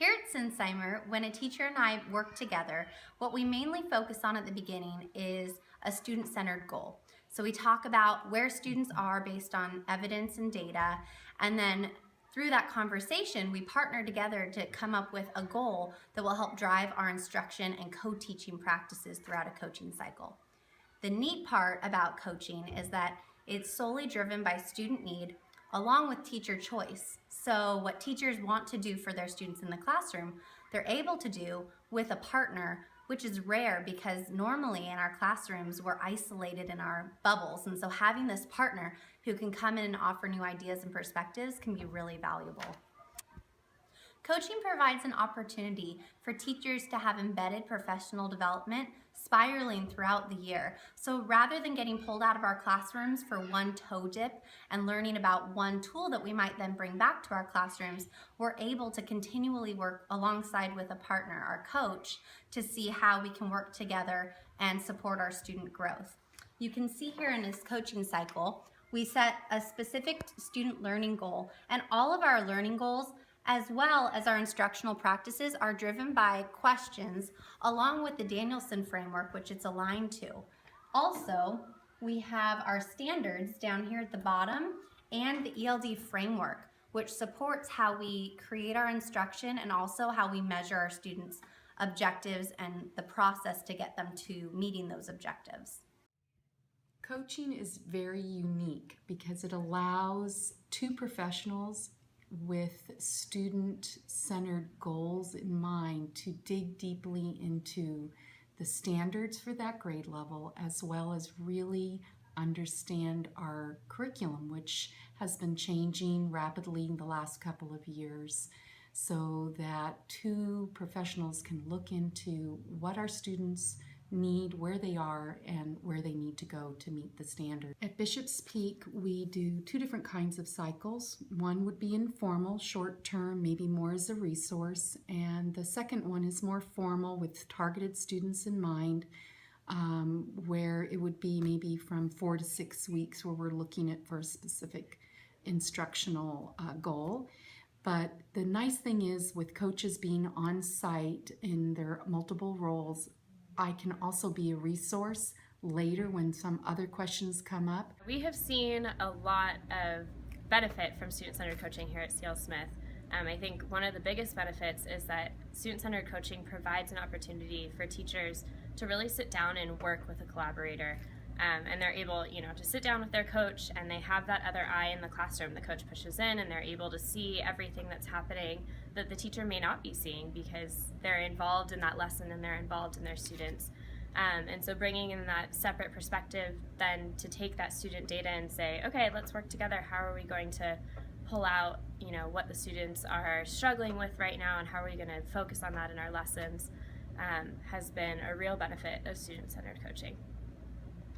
Here at Sinsheimer, when a teacher and I work together, what we mainly focus on at the beginning is a student-centered goal. So we talk about where students are based on evidence and data, and then through that conversation, we partner together to come up with a goal that will help drive our instruction and co-teaching practices throughout a coaching cycle. The neat part about coaching is that it's solely driven by student need along with teacher choice. So what teachers want to do for their students in the classroom, they're able to do with a partner, which is rare because normally in our classrooms we're isolated in our bubbles, and so having this partner who can come in and offer new ideas and perspectives can be really valuable. Coaching provides an opportunity for teachers to have embedded professional development spiraling throughout the year. So rather than getting pulled out of our classrooms for one toe dip and learning about one tool that we might then bring back to our classrooms, we're able to continually work alongside with a partner, our coach, to see how we can work together and support our student growth. You can see here in this coaching cycle, we set a specific student learning goal, and all of our learning goals as well as our instructional practices are driven by questions along with the Danielson framework, which it's aligned to. Also, we have our standards down here at the bottom and the ELD framework, which supports how we create our instruction and also how we measure our students' objectives and the process to get them to meeting those objectives. Coaching is very unique because it allows two professionals with student-centered goals in mind to dig deeply into the standards for that grade level, as well as really understand our curriculum, which has been changing rapidly in the last couple of years, so that two professionals can look into what our students need, where they are, and where they need to go to meet the standard. At Bishop's Peak, we do two different kinds of cycles. One would be informal, short-term, maybe more as a resource, and the second one is more formal with targeted students in mind, where it would be maybe from 4 to 6 weeks where we're looking at for a specific instructional goal. But the nice thing is, with coaches being on site in their multiple roles, I can also be a resource later when some other questions come up. We have seen a lot of benefit from student-centered coaching here at C.L. Smith. I think one of the biggest benefits is that student-centered coaching provides an opportunity for teachers to really sit down and work with a collaborator. And they're able, to sit down with their coach, and they have that other eye in the classroom. The coach pushes in and they're able to see everything that's happening that the teacher may not be seeing because they're involved in that lesson and they're involved in their students. And so bringing in that separate perspective then to take that student data and say, okay, let's work together. How are we going to pull out, what the students are struggling with right now, and how are we going to focus on that in our lessons, has been a real benefit of student-centered coaching.